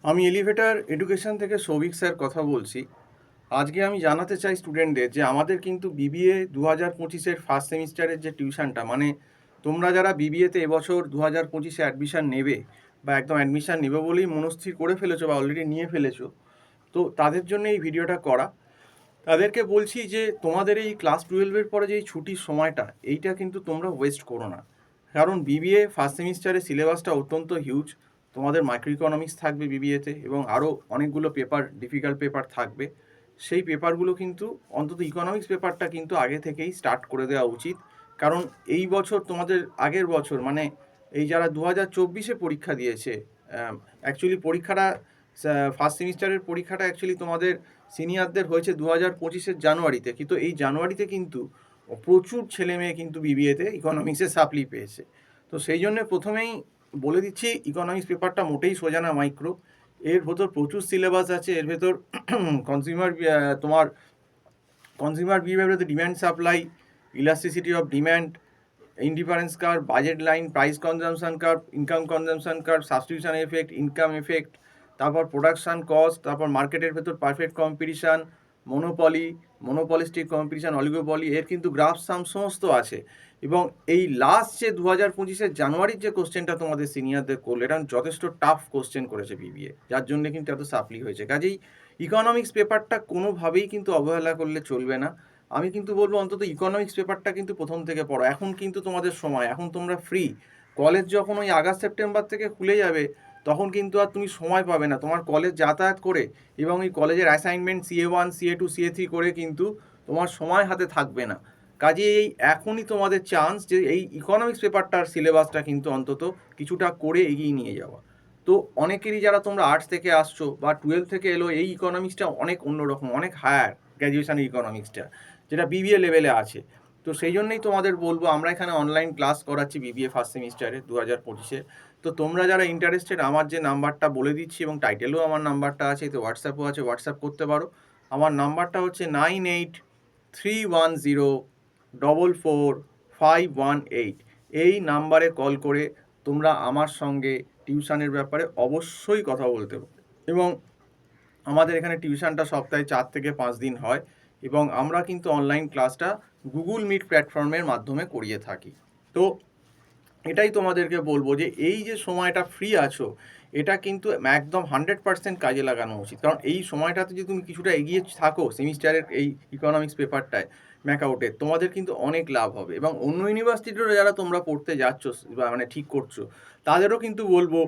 আমি elevator education থেকে Souvik sir কথা বলছি। আজকে আমি জানাতে চাই স্টুডেন্টদের যে আমাদের কিন্তু বিবিএ 2025-এর ফার্স্ট সেমিস্টারের যে টিউশনটা, মানে তোমরা যারা বিবিএতে এবছর 2025-এ অ্যাডমিশান নেবে বা একদম অ্যাডমিশান নেবে বলেই মনস্থির করে ফেলেছো বা অলরেডি নিয়ে ফেলেছো, তো তাদের জন্য এই ভিডিওটা করা। তাদেরকে বলছি যে তোমাদের এই ক্লাস 12-এর পরে যে এই ছুটির সময়টা, এইটা কিন্তু তোমরা ওয়েস্ট করো না। কারণ বিবিএ ফার্স্ট সেমিস্টারে সিলেবাসটা অত্যন্ত হিউজ। তোমাদের মাইক্রো ইকোনমিক্স থাকবে বিবিএতে, এবং আরও অনেকগুলো পেপার, ডিফিকাল্ট পেপার থাকবে। সেই পেপারগুলো কিন্তু, অন্তত ইকোনমিক্স পেপারটা কিন্তু আগে থেকেই স্টার্ট করে দেওয়া উচিত। কারণ এই বছর তোমাদের আগের বছর, মানে এই যারা 2024-এ পরীক্ষা দিয়েছে, অ্যাকচুয়ালি পরীক্ষাটা, ফার্স্ট সেমিস্টারের পরীক্ষাটা অ্যাকচুয়ালি তোমাদের সিনিয়রদের হয়েছে 2025-এর জানুয়ারিতে, কিন্তু এই জানুয়ারিতে কিন্তু প্রচুর ছেলে মেয়ে কিন্তু বিবিএতে ইকোনমিক্সে সাপ্লি পেয়েছে। তো সেই জন্য প্রথমেই বলে দিচ্ছি, ইকোনমিক্স পেপারটা মোটেই সোজা না মাইক্রো। এর ভেতর প্রচুর সিলেবাস আছে। এর ভেতর কনজিউমার, তোমার consumer behaviour, demand supply, elasticity of demand, indifference curve, budget line, price consumption curve, income consumption curve, substitution effect, income effect, তারপর প্রোডাকশান কস্ট, তারপর মার্কেটের ভেতর perfect competition, monopoly, monopolistic competition, oligopoly, এর কিন্তু গ্রাফ সাম সমস্ত আছে। এবং এই লাস্ট যে 2025-এর জানুয়ারির যে কোশ্চেনটা তোমাদের সিনিয়রদের করলো, এটা যথেষ্ট টাফ কোশ্চেন করেছে বিবিএ, যার জন্য কিন্তু এত সাপ্লি হয়েছে। কাজেই ইকোনমিক্স পেপারটা কোনোভাবেই কিন্তু অবহেলা করলে চলবে না। আমি কিন্তু বলবো অন্তত ইকোনমিক্স পেপারটা কিন্তু প্রথম থেকে পড়ো। এখন কিন্তু তোমাদের সময়, এখন তোমরা ফ্রি। কলেজ যখন ওই আগস্ট সেপ্টেম্বর থেকে খুলে যাবে, তখন কিন্তু আর তুমি সময় পাবে না। তোমার কলেজ যাতায়াত করে এবং এই কলেজের অ্যাসাইনমেন্ট CA1, CA2, CA3 করে কিন্তু তোমার সময় হাতে থাকবে না। কাজে এই এখনই তোমাদের চান্স যে এই ইকোনমিক্স পেপারটার সিলেবাসটা কিন্তু অন্তত কিছুটা করে এগিয়ে নিয়ে যাওয়া। তো অনেকেরই, যারা তোমরা আর্টস থেকে আসছো বা 12 থেকে এলো, এই ইকোনমিক্সটা অনেক অন্যরকম, অনেক হায়ার গ্র্যাজুয়েশানের ইকোনমিক্সটা, যেটা বিবিএ লেভেলে আছে। তো সেই জন্যই তোমাদের বলবো, আমরা এখানে অনলাইন ক্লাস করাচ্ছি বিবিএ ফার্স্ট সেমিস্টারে 2025-এ। তো তোমরা যারা ইন্টারেস্টেড, আমার যে নাম্বারটা বলে দিচ্ছি এবং টাইটেলেও আমার নাম্বারটা আছে, তো হোয়াটসঅ্যাপও আছে, হোয়াটসঅ্যাপ করতে পারো। আমার নাম্বারটা হচ্ছে 9831044518। এই নাম্বারে কল করে তোমরা আমার সঙ্গে টিউশনের ব্যাপারে অবশ্যই কথা বলতে পারো। এবং আমাদের এখানে টিউশনটা সপ্তাহে 4 থেকে 5 দিন হয়, এবং আমরা কিন্তু অনলাইন ক্লাসটা গুগল মিট প্ল্যাটফর্মের মাধ্যমে করিয়ে থাকি। তো এটাই তোমাদেরকে বলবো যে এই যে সময়টা ফ্রি আছো, এটা কিন্তু একদম 100% কাজে লাগানো উচিত। কারণ এই সময়টাতে যদি তুমি কিছুটা এগিয়ে থাকো সেমিস্টারের এই ইকোনমিক্স পেপারটায়, ম্যাকআউটে, তোমাদের কিন্তু অনেক লাভ হবে। এবং অন্য ইউনিভার্সিটিরও যারা তোমরা পড়তে যাচ্ছ বা মানে ঠিক করছো, তাদেরও কিন্তু বলবো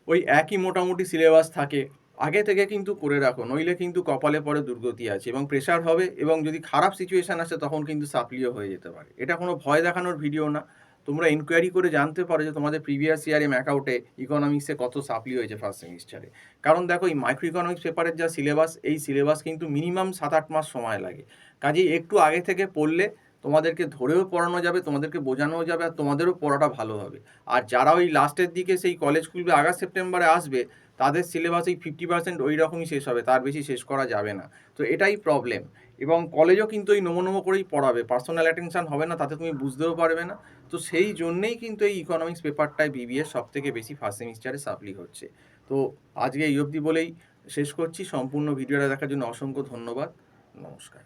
ওই একই মোটামুটি সিলেবাস থাকে, আগে থেকে কিন্তু করে রাখো, নইলে কিন্তু কপালে পরে দুর্গতি আছে এবং প্রেশার হবে, এবং যদি খারাপ সিচুয়েশান আসে তখন কিন্তু সাপ্লিও হয়ে যেতে পারে। এটা কোনো ভয় দেখানোর ভিডিও না। তোমরা ইনকোয়ারি করে জানতে পারো যে তোমাদের প্রিভিয়াস ইয়ারে ম্যাকআউটে ইকোনমিক্সে কত সাপ্লি হয়েছে ফার্স্ট সেমিস্টারে। কারণ দেখো, এই মাইক্রো ইকোনমিক্স পেপারের যা সিলেবাস, এই সিলেবাস কিন্তু মিনিমাম 7-8 মাস সময় লাগে। কাজেই একটু আগে থেকে পড়লে তোমাদেরকে ধরেও পড়ানো যাবে, তোমাদেরকে বোঝানোও যাবে, আর তোমাদেরও পড়াটা ভালো হবে। আর যারা ওই লাস্টের দিকে সেই কলেজ খুলবে আগস্ট সেপ্টেম্বরে আসবে, তাদের সিলেবাস এই 50% ওই রকমই শেষ হবে, তার বেশি শেষ করা যাবে না। তো এটাই প্রবলেম। এবং কলেজও কিন্তু এই নমো নমো করেই পড়াবে, পার্সোনাল অ্যাটেনশন হবে না, তাতে তুমি বুঝতেও পারবে না। তো সেই জন্যেই কিন্তু এই ইকোনমিক্স পেপারটায় বিবিএ সব থেকে বেশি ফার্স্ট সেমিস্টারে সাপ্লি হচ্ছে। তো আজকে এই অবধি বলেই শেষ করছি। সম্পূর্ণ ভিডিওটা দেখার জন্য অসংখ্য ধন্যবাদ। নমস্কার।